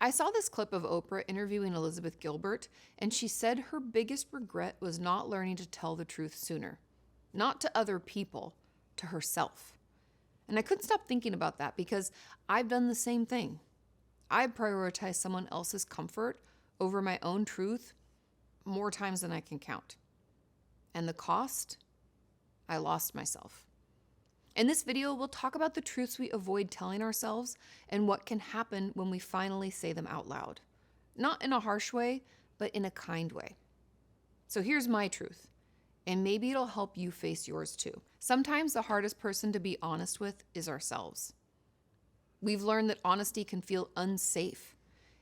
I saw this clip of Oprah interviewing Elizabeth Gilbert, and she said her biggest regret was not learning to tell the truth sooner. Not to other people, to herself. And I couldn't stop thinking about that because I've done the same thing. I prioritize someone else's comfort over my own truth more times than I can count. And the cost? I lost myself. In this video, we'll talk about the truths we avoid telling ourselves and what can happen when we finally say them out loud. Not in a harsh way, but in a kind way. So here's my truth, and maybe it'll help you face yours too. Sometimes the hardest person to be honest with is ourselves. We've learned that honesty can feel unsafe.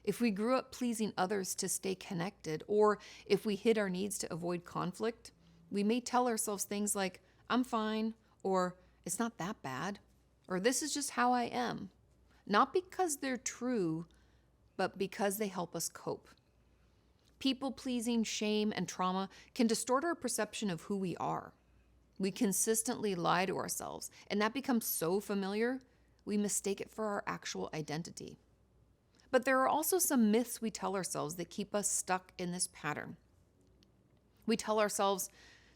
If we grew up pleasing others to stay connected, or if we hid our needs to avoid conflict, we may tell ourselves things like, I'm fine, or it's not that bad, or this is just how I am. Not because they're true, but because they help us cope. People-pleasing, shame, and trauma can distort our perception of who we are. We consistently lie to ourselves, and that becomes so familiar, we mistake it for our actual identity. But there are also some myths we tell ourselves that keep us stuck in this pattern. We tell ourselves,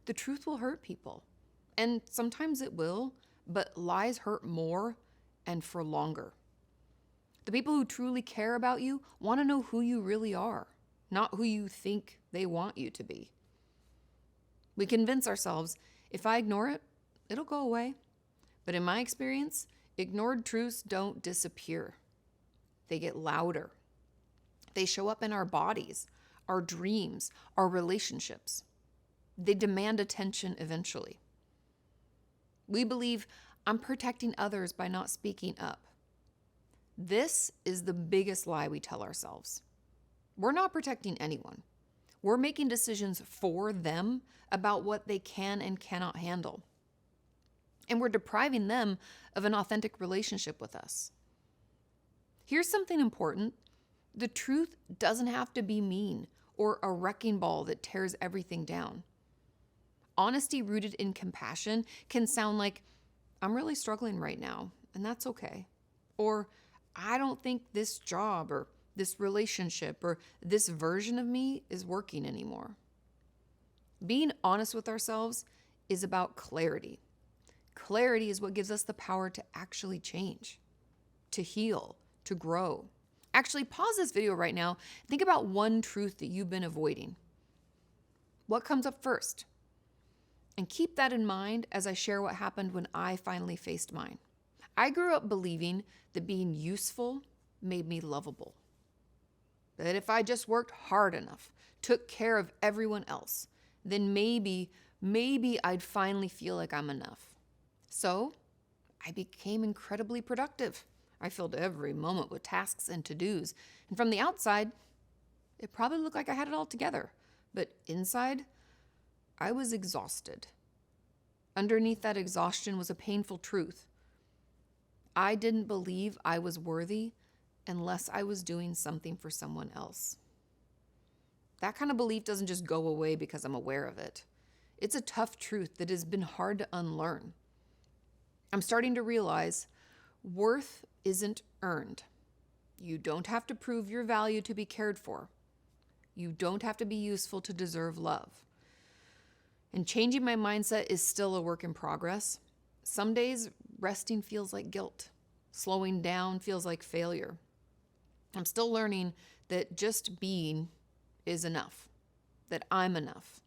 the truth will hurt people. And sometimes it will, but lies hurt more and for longer. The people who truly care about you want to know who you really are, not who you think they want you to be. We convince ourselves, if I ignore it, it'll go away. But in my experience, ignored truths don't disappear. They get louder. They show up in our bodies, our dreams, our relationships. They demand attention eventually. We believe I'm protecting others by not speaking up. This is the biggest lie we tell ourselves. We're not protecting anyone. We're making decisions for them about what they can and cannot handle. And we're depriving them of an authentic relationship with us. Here's something important. The truth doesn't have to be mean or a wrecking ball that tears everything down. Honesty rooted in compassion can sound like, I'm really struggling right now, and that's okay. Or, I don't think this job or this relationship or this version of me is working anymore. Being honest with ourselves is about clarity. Clarity is what gives us the power to actually change, to heal, to grow. Actually, pause this video right now. Think about one truth that you've been avoiding. What comes up first? And keep that in mind as I share what happened when I finally faced mine. I grew up believing that being useful made me lovable. That if I just worked hard enough, took care of everyone else, then maybe I'd finally feel like I'm enough. So I became incredibly productive. I filled every moment with tasks and to-dos. And from the outside, it probably looked like I had it all together. But inside, I was exhausted. Underneath that exhaustion was a painful truth. I didn't believe I was worthy unless I was doing something for someone else. That kind of belief doesn't just go away because I'm aware of it. It's a tough truth that has been hard to unlearn. I'm starting to realize worth isn't earned. You don't have to prove your value to be cared for. You don't have to be useful to deserve love. And changing my mindset is still a work in progress. Some days, resting feels like guilt. Slowing down feels like failure. I'm still learning that just being is enough, that I'm enough.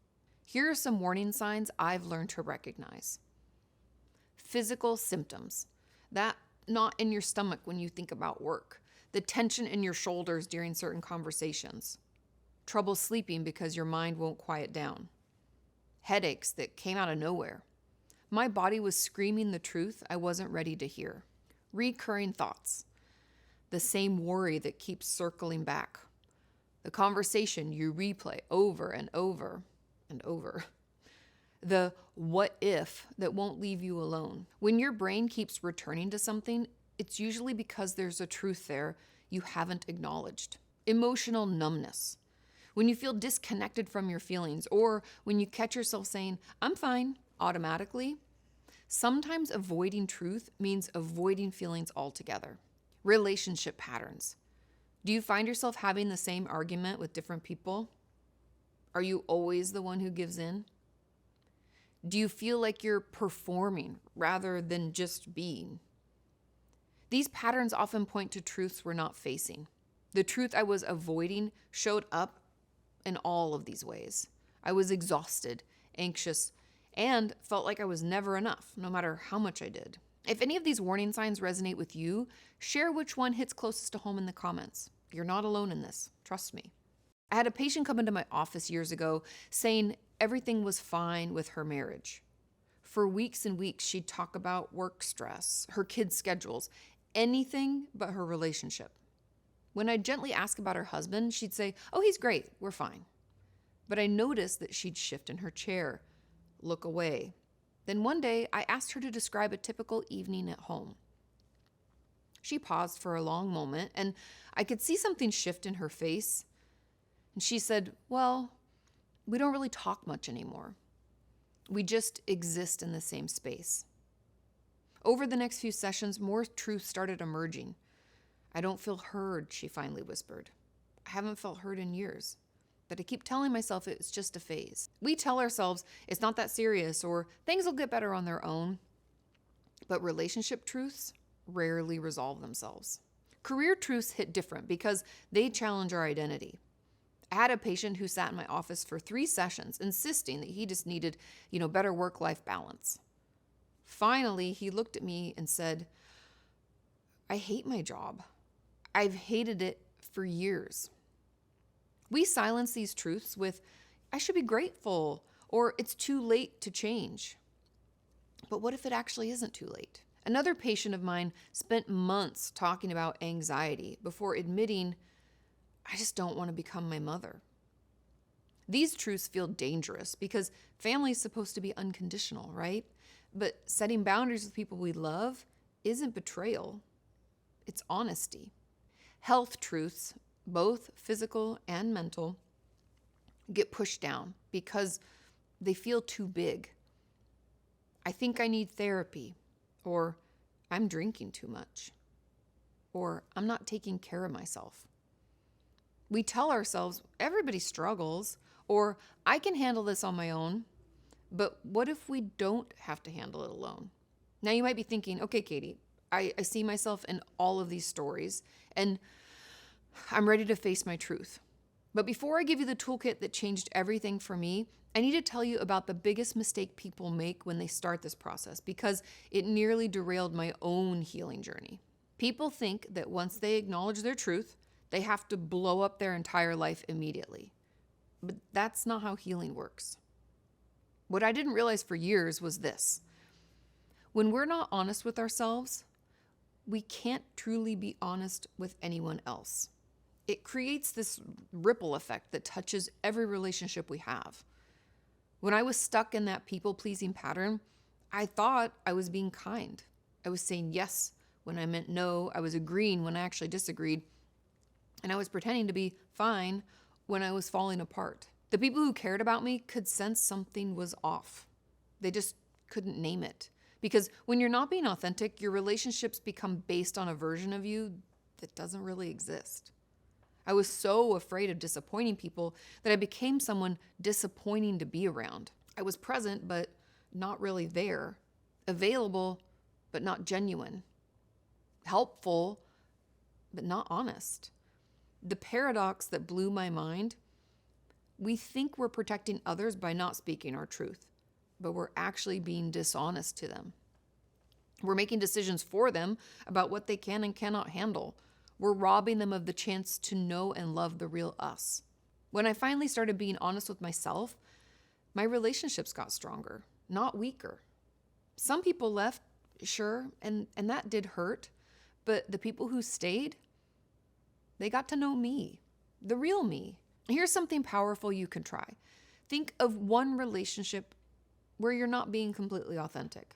Here are some warning signs I've learned to recognize. Physical symptoms. That knot in your stomach when you think about work. The tension in your shoulders during certain conversations. Trouble sleeping because your mind won't quiet down. Headaches that came out of nowhere. My body was screaming the truth I wasn't ready to hear. Recurring thoughts. The same worry that keeps circling back. The conversation you replay over and over and over. The what if that won't leave you alone. When your brain keeps returning to something, it's usually because there's a truth there you haven't acknowledged. Emotional numbness. When you feel disconnected from your feelings, or when you catch yourself saying, I'm fine, automatically, sometimes avoiding truth means avoiding feelings altogether. Relationship patterns. Do you find yourself having the same argument with different people? Are you always the one who gives in? Do you feel like you're performing rather than just being? These patterns often point to truths we're not facing. The truth I was avoiding showed up in all of these ways. I was exhausted, anxious, and felt like I was never enough, no matter how much I did. If any of these warning signs resonate with you, share which one hits closest to home in the comments. You're not alone in this. Trust me. I had a patient come into my office years ago saying everything was fine with her marriage. For weeks and weeks, she'd talk about work stress, her kids' schedules, anything but her relationship. When I'd gently ask about her husband, she'd say, "Oh, he's great, we're fine." But I noticed that she'd shift in her chair, look away. Then one day, I asked her to describe a typical evening at home. She paused for a long moment, and I could see something shift in her face. And she said, "Well, we don't really talk much anymore. We just exist in the same space." Over the next few sessions, more truth started emerging. "I don't feel heard," she finally whispered. "I haven't felt heard in years. But I keep telling myself it's just a phase." We tell ourselves it's not that serious or things will get better on their own. But relationship truths rarely resolve themselves. Career truths hit different because they challenge our identity. I had a patient who sat in my office for 3 sessions insisting that he just needed, better work-life balance. Finally, he looked at me and said, "I hate my job. I've hated it for years." We silence these truths with, "I should be grateful," or "it's too late to change." But what if it actually isn't too late? Another patient of mine spent months talking about anxiety before admitting, "I just don't want to become my mother." These truths feel dangerous because family is supposed to be unconditional, right? But setting boundaries with people we love isn't betrayal, it's honesty. Health truths, both physical and mental, get pushed down because they feel too big. "I think I need therapy," or "I'm drinking too much," or "I'm not taking care of myself." We tell ourselves everybody struggles, or "I can handle this on my own." But what if we don't have to handle it alone? Now you might be thinking, "Okay, Katie, I see myself in all of these stories, and I'm ready to face my truth." But before I give you the toolkit that changed everything for me, I need to tell you about the biggest mistake people make when they start this process, because it nearly derailed my own healing journey. People think that once they acknowledge their truth, they have to blow up their entire life immediately. But that's not how healing works. What I didn't realize for years was this: when we're not honest with ourselves, we can't truly be honest with anyone else. It creates this ripple effect that touches every relationship we have. When I was stuck in that people-pleasing pattern, I thought I was being kind. I was saying yes when I meant no. I was agreeing when I actually disagreed. And I was pretending to be fine when I was falling apart. The people who cared about me could sense something was off. They just couldn't name it. Because when you're not being authentic, your relationships become based on a version of you that doesn't really exist. I was so afraid of disappointing people that I became someone disappointing to be around. I was present, but not really there. Available, but not genuine. Helpful, but not honest. The paradox that blew my mind: we think we're protecting others by not speaking our truth, but we're actually being dishonest to them. We're making decisions for them about what they can and cannot handle. We're robbing them of the chance to know and love the real us. When I finally started being honest with myself, my relationships got stronger, not weaker. Some people left, sure, and that did hurt, but the people who stayed, they got to know me, the real me. Here's something powerful you can try. Think of one relationship where you're not being completely authentic.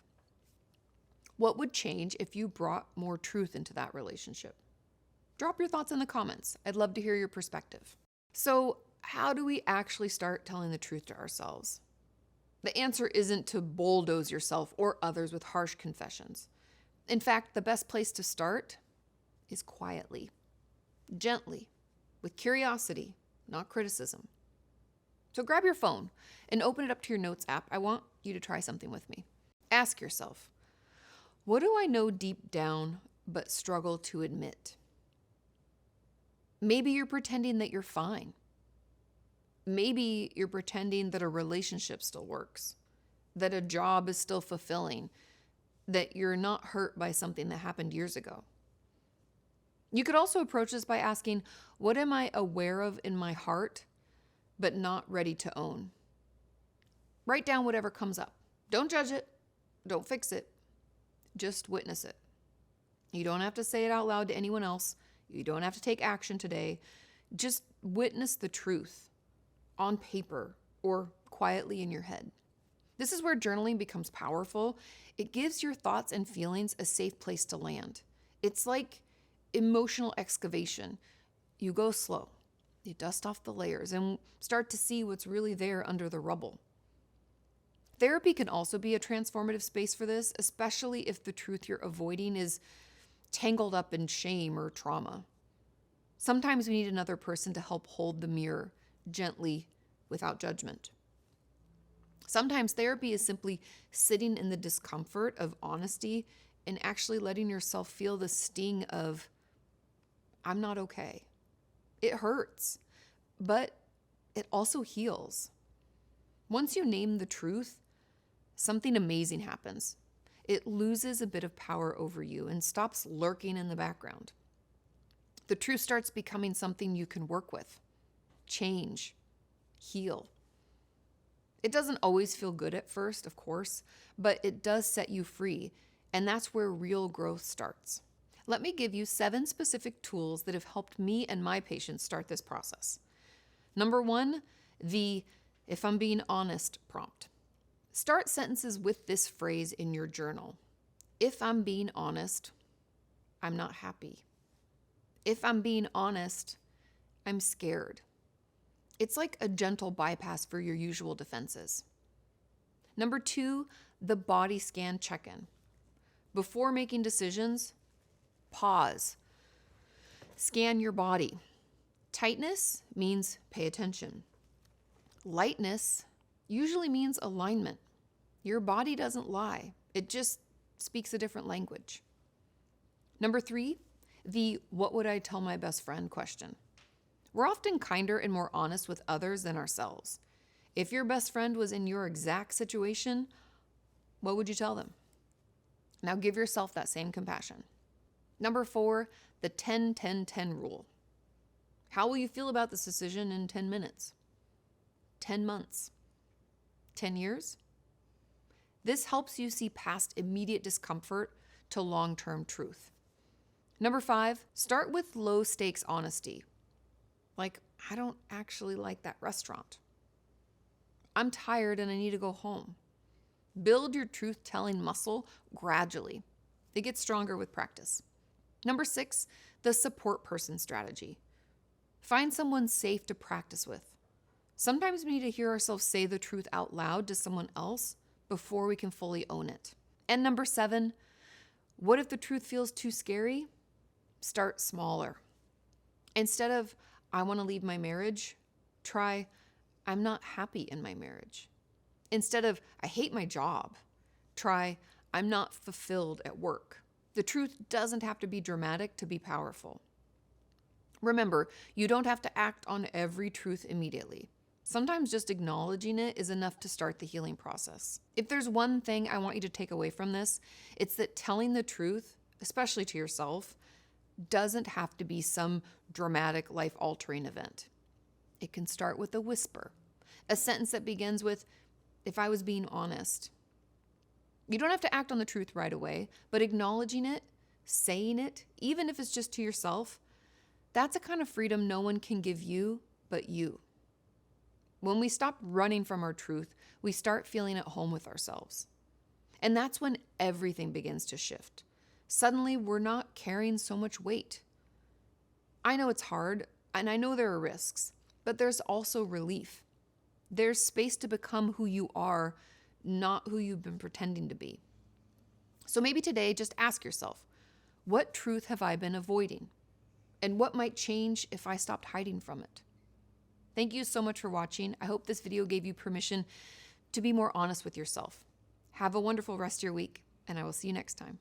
What would change if you brought more truth into that relationship? Drop your thoughts in the comments. I'd love to hear your perspective. So, how do we actually start telling the truth to ourselves? The answer isn't to bulldoze yourself or others with harsh confessions. In fact, the best place to start is quietly. gently, with curiosity, not criticism. So grab your phone and open it up to your notes app. I want you to try something with me. Ask yourself, what do I know deep down but struggle to admit? Maybe you're pretending that you're fine. Maybe you're pretending that a relationship still works, that a job is still fulfilling, that you're not hurt by something that happened years ago. You could also approach this by asking, what am I aware of in my heart but not ready to own? Write down whatever comes up. Don't judge it. Don't fix it. Just witness it. You don't have to say it out loud to anyone else. You don't have to take action today. Just witness the truth on paper or quietly in your head. This is where journaling becomes powerful. It gives your thoughts and feelings a safe place to land. It's like emotional excavation. You go slow. You dust off the layers and start to see what's really there under the rubble. Therapy can also be a transformative space for this, especially if the truth you're avoiding is tangled up in shame or trauma. Sometimes we need another person to help hold the mirror gently, without judgment. Sometimes therapy is simply sitting in the discomfort of honesty and actually letting yourself feel the sting of, I'm not okay. It hurts, but it also heals. Once you name the truth, something amazing happens. It loses a bit of power over you and stops lurking in the background. The truth starts becoming something you can work with, change, heal. It doesn't always feel good at first, of course, but it does set you free, and that's where real growth starts. Let me give you 7 specific tools that have helped me and my patients start this process. Number 1, the "if I'm being honest" prompt. Start sentences with this phrase in your journal. If I'm being honest, I'm not happy. If I'm being honest, I'm scared. It's like a gentle bypass for your usual defenses. Number 2, the body scan check-in. Before making decisions, pause. Scan your body. Tightness means pay attention. Lightness usually means alignment. Your body doesn't lie. It just speaks a different language. Number 3, the "what would I tell my best friend" question. We're often kinder and more honest with others than ourselves. If your best friend was in your exact situation, what would you tell them? Now give yourself that same compassion. Number 4, the 10-10-10 rule. How will you feel about this decision in 10 minutes? 10 months? 10 years? This helps you see past immediate discomfort to long-term truth. Number 5, start with low-stakes honesty. Like, I don't actually like that restaurant. I'm tired and I need to go home. Build your truth-telling muscle gradually. It gets stronger with practice. Number 6, the support person strategy. Find someone safe to practice with. Sometimes we need to hear ourselves say the truth out loud to someone else before we can fully own it. And number 7, what if the truth feels too scary? Start smaller. Instead of, I want to leave my marriage, try, I'm not happy in my marriage. Instead of, I hate my job, try, I'm not fulfilled at work. The truth doesn't have to be dramatic to be powerful. Remember, you don't have to act on every truth immediately. Sometimes just acknowledging it is enough to start the healing process. If there's one thing I want you to take away from this, it's that telling the truth, especially to yourself, doesn't have to be some dramatic, life-altering event. It can start with a whisper, a sentence that begins with, if I was being honest. You don't have to act on the truth right away, but acknowledging it, saying it, even if it's just to yourself, that's a kind of freedom no one can give you but you. When we stop running from our truth, we start feeling at home with ourselves. And that's when everything begins to shift. Suddenly, we're not carrying so much weight. I know it's hard, and I know there are risks, but there's also relief. There's space to become who you are, not who you've been pretending to be. So maybe today, just ask yourself, what truth have I been avoiding? and what might change if I stopped hiding from it. Thank you so much for watching. I hope this video gave you permission to be more honest with yourself. Have a wonderful rest of your week, and I will see you next time.